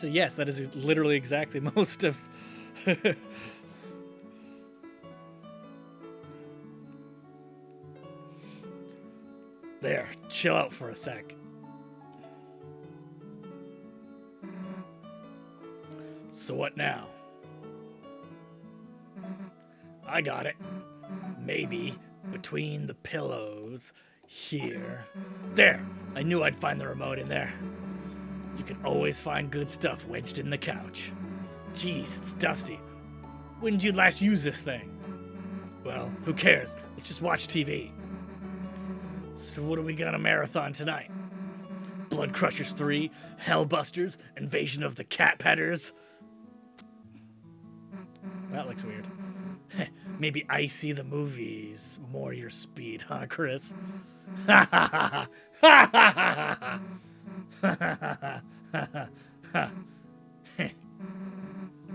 So yes, that is literally exactly most of... There, chill out for a sec. So what now? I got it. Maybe between the pillows here. There! I knew I'd find the remote in there. You can always find good stuff wedged in the couch. Jeez, it's dusty. When did you last use this thing? Well, who cares? Let's just watch TV. So what are we gonna marathon tonight? Blood Crushers 3, Hellbusters, Invasion of the Cat Petters. That looks weird. Maybe Icy the movies more your speed, huh, Chris? Ha ha ha ha!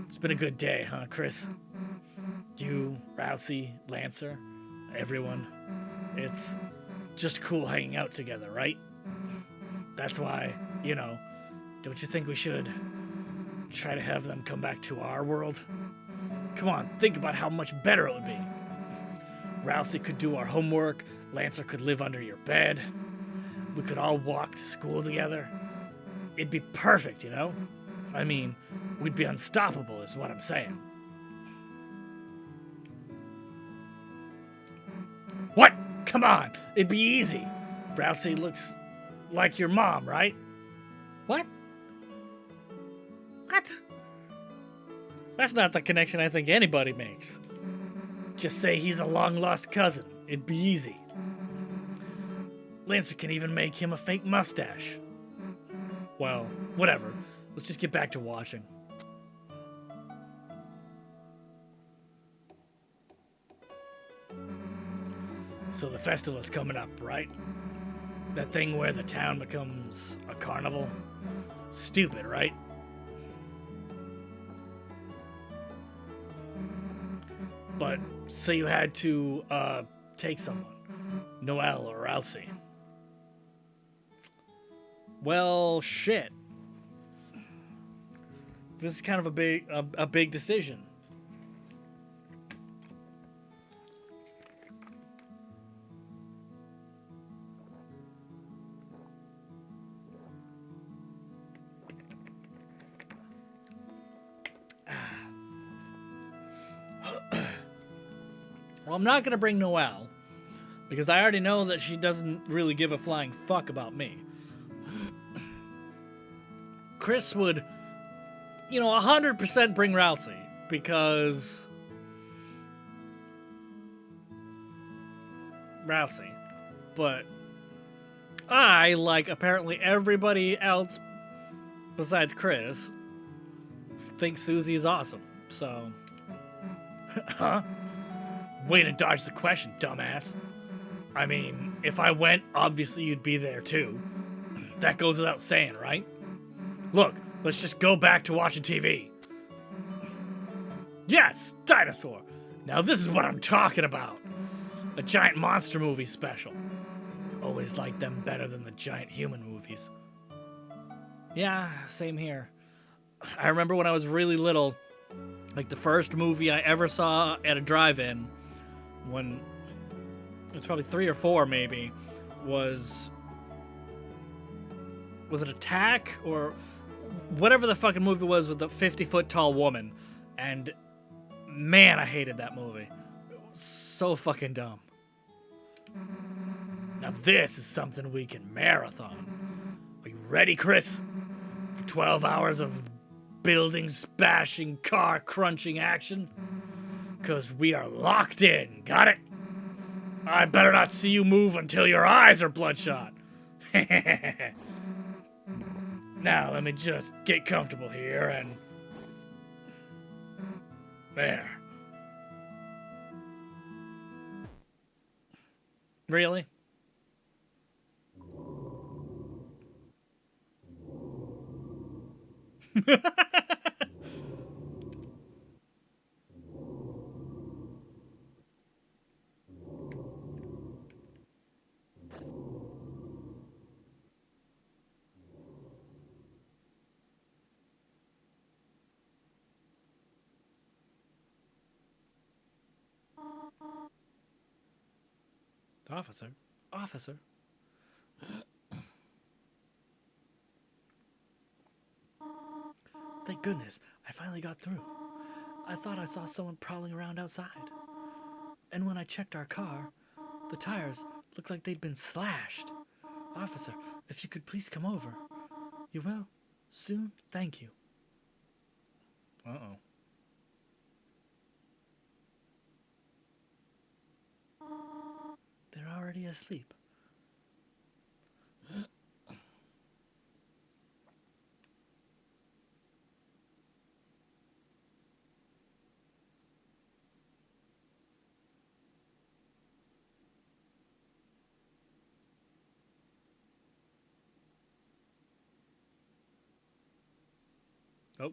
It's been a good day, huh, Chris? You, Rousey, Lancer, everyone. It's just cool hanging out together, right? That's why, you know, don't you think we should try to have them come back to our world? Come on, think about how much better it would be. Rousey could do our homework, Lancer could live under your bed, we could all walk to school together. It'd be perfect, you know? I mean, we'd be unstoppable is what I'm saying. What? Come on, it'd be easy. Rousey looks like your mom, right? What? What? That's not the connection I think anybody makes. Just say he's a long-lost cousin. It'd be easy. Lancer can even make him a fake mustache. Well, whatever. Let's just get back to watching. So the festival's coming up, right? That thing where the town becomes a carnival? Stupid, right? But, so you had to, take someone. Noelle or Rousey. Well, shit. This is kind of a big decision. Well, I'm not going to bring Noelle, because I already know that she doesn't really give a flying fuck about me. Chris would, 100% bring Rousey, because... Rousey. But I, like apparently everybody else besides Chris, think Susie is awesome, so... Huh? Way to dodge the question, dumbass. I mean, if I went, obviously you'd be there too. That goes without saying, right? Look, let's just go back to watching TV. Yes, dinosaur. Now this is what I'm talking about. A giant monster movie special. Always liked them better than the giant human movies. Yeah, same here. I remember when I was really little, like the first movie I ever saw at a drive-in, when it was probably 3 or 4 maybe, was it Attack or whatever the fucking movie was with the 50-foot tall woman, and man, I hated that movie. It was so fucking dumb. Now this is something we can marathon. Are you ready, Chris? For 12 hours of building, smashing, car crunching action? Because we are locked in, got it? I better not see you move until your eyes are bloodshot. Now, let me just get comfortable here and... There. Really? Officer, officer. Thank goodness, I finally got through. I thought I saw someone prowling around outside. And when I checked our car, the tires looked like they'd been slashed. Officer, if you could please come over. You will? Soon? Thank you. Uh-oh. They're already asleep. Oh.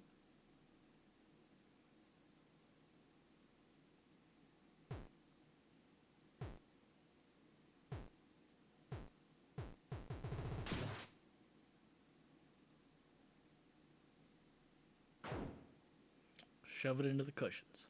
Shove it into the cushions.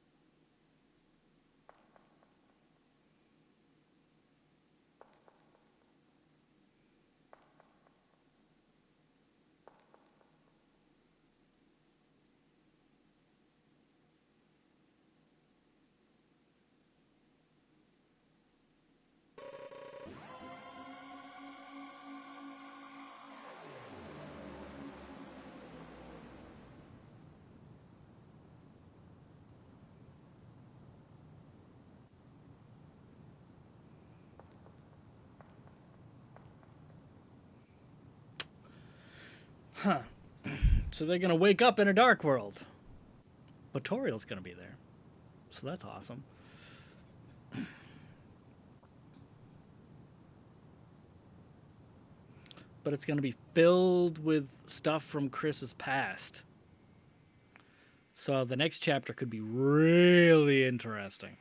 Huh. So they're gonna wake up in a dark world. But Toriel's gonna be there. So that's awesome. But it's gonna be filled with stuff from Chris's past. So the next chapter could be really interesting.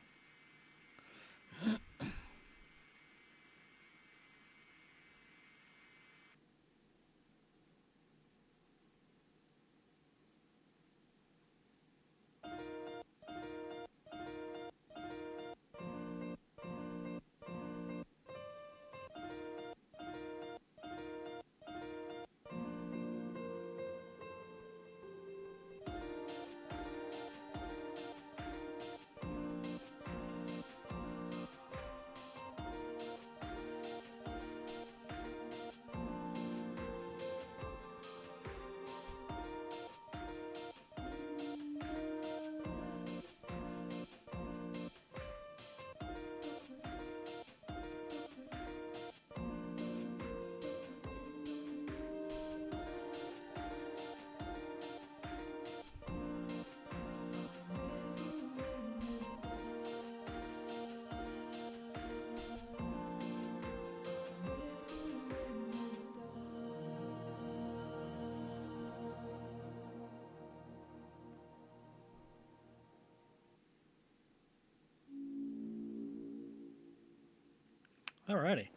Alrighty.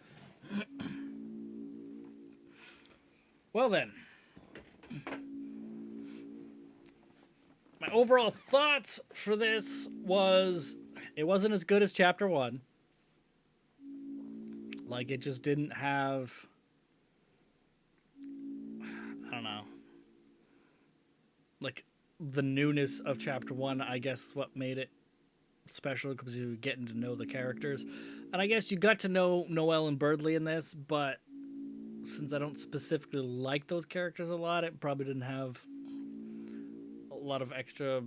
Well then. My overall thoughts for this was it wasn't as good as chapter 1. Like, it just didn't have, I don't know, like the newness of chapter 1, I guess, is what made it special, because you were getting to know the characters. And I guess you got to know Noelle and Birdley in this, but since I don't specifically like those characters a lot, it probably didn't have a lot of extra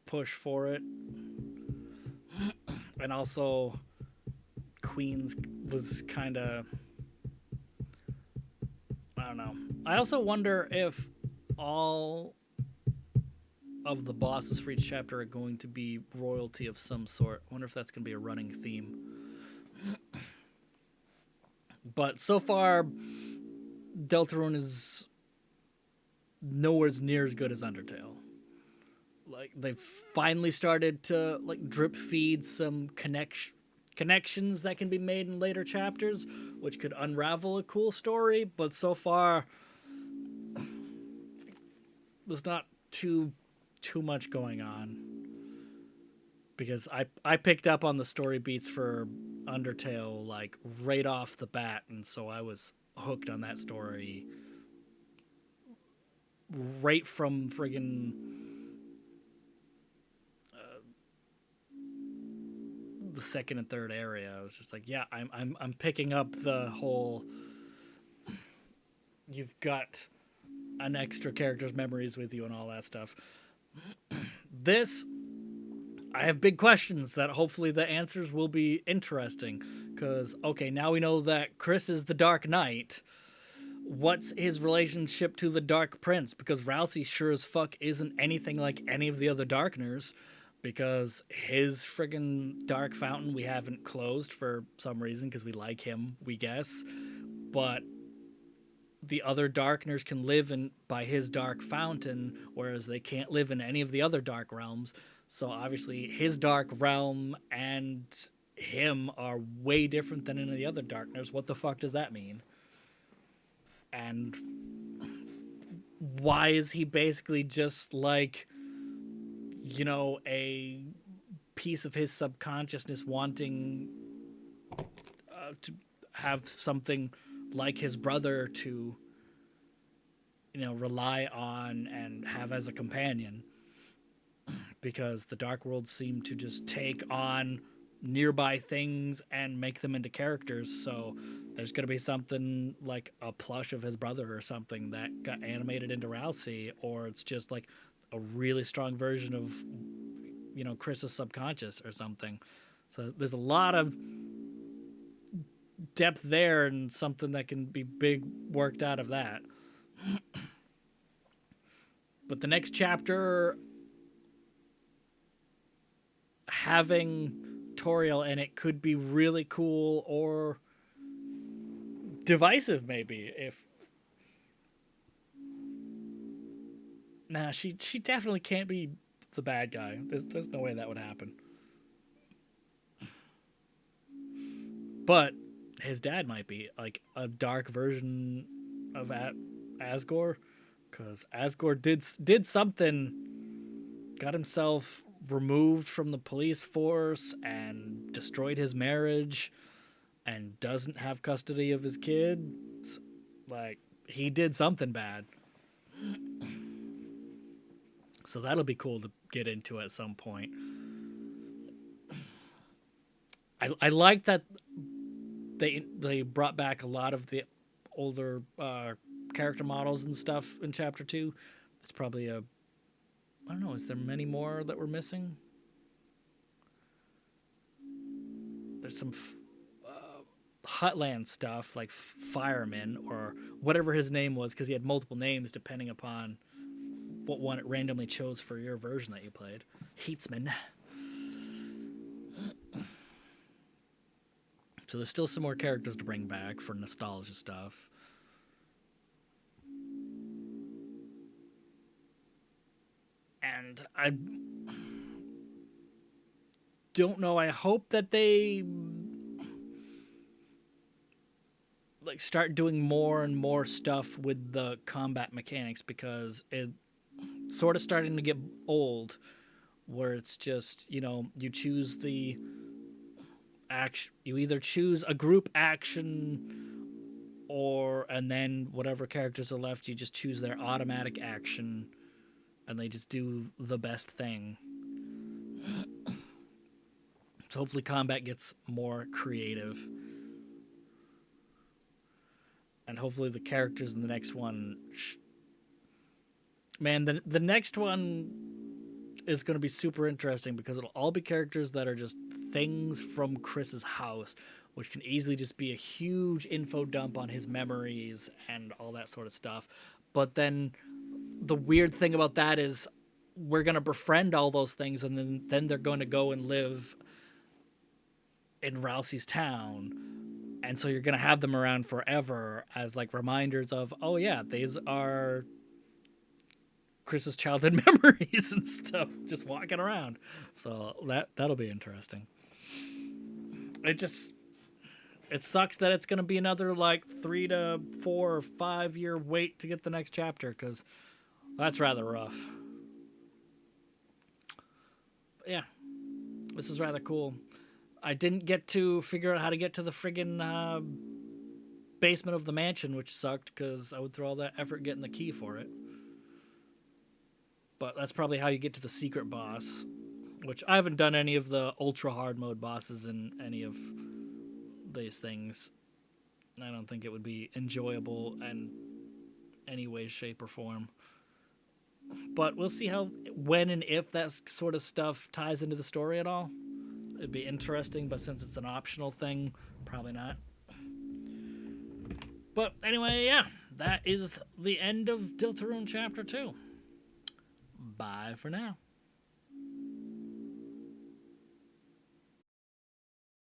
push for it. And also, Queens was kind of, I don't know. I also wonder if all of the bosses for each chapter are going to be royalty of some sort. I wonder if that's going to be a running theme. But so far, Deltarune is nowhere near as good as Undertale. Like, they've finally started to like drip feed some connections that can be made in later chapters, which could unravel a cool story. But so far, there's not too much going on, because I picked up on the story beats for Undertale like right off the bat, and so I was hooked on that story right from friggin' the second and third area. I was just like, yeah, I'm picking up the whole. You've got an extra character's memories with you and all that stuff. This, I have big questions that hopefully the answers will be interesting. Because, okay, now we know that Chris is the Dark Knight. What's his relationship to the Dark Prince? Because Rousey sure as fuck isn't anything like any of the other Darkners. Because his friggin' Dark Fountain we haven't closed for some reason because we like him, we guess. But the other Darkners can live in by his Dark Fountain, whereas they can't live in any of the other Dark Realms. So obviously his Dark Realm and him are way different than any of the other Darkners. What the fuck does that mean? And why is he basically just like, you know, a piece of his subconsciousness wanting to have something like his brother to, you know, rely on and have as a companion? Because the Dark Worlds seem to just take on nearby things and make them into characters. So there's going to be something like a plush of his brother or something that got animated into Rousey, or it's just like a really strong version of, you know, Chris's subconscious or something. So there's a lot of depth there and something that can be big worked out of that. But the next chapter, having Toriel in it could be really cool or divisive, maybe. If nah, she definitely can't be the bad guy. There's no way that would happen. But his dad might be like a dark version of Asgore, because Asgore did something, got himself removed from the police force and destroyed his marriage and doesn't have custody of his kids. Like, he did something bad. So that'll be cool to get into at some point. I like that they brought back a lot of the older character models and stuff in chapter 2. It's probably I don't know, is there many more that we're missing? There's some Hutland stuff, like Fireman, or whatever his name was, because he had multiple names depending upon what one it randomly chose for your version that you played. Heatsman. So there's still some more characters to bring back for nostalgia stuff. And I don't know, I hope that they like start doing more and more stuff with the combat mechanics, because it's sort of starting to get old, where it's just, you know, you choose the action, you either choose a group action, or and then whatever characters are left, you just choose their automatic action and they just do the best thing. So hopefully combat gets more creative. And hopefully the characters in the next one... Man, the next one is going to be super interesting, because it'll all be characters that are just things from Chris's house, which can easily just be a huge info dump on his memories and all that sort of stuff. But then the weird thing about that is we're going to befriend all those things, and then they're going to go and live in Rousey's town. And so you're going to have them around forever as like reminders of, oh yeah, these are Chris's childhood memories and stuff, just walking around. So that'll be interesting. It sucks that it's going to be another like 3 to 4 or 5 year wait to get the next chapter, because that's rather rough. But yeah, this is rather cool. I didn't get to figure out how to get to the friggin' basement of the mansion, which sucked because I would throw all that effort getting the key for it. But that's probably how you get to the secret boss, which I haven't done any of the ultra hard mode bosses in any of these things. I don't think it would be enjoyable in any way, shape, or form. But we'll see how, when and if that sort of stuff ties into the story at all. It'd be interesting, but since it's an optional thing, probably not. But anyway, yeah, that is the end of Deltarune Chapter 2. Bye for now.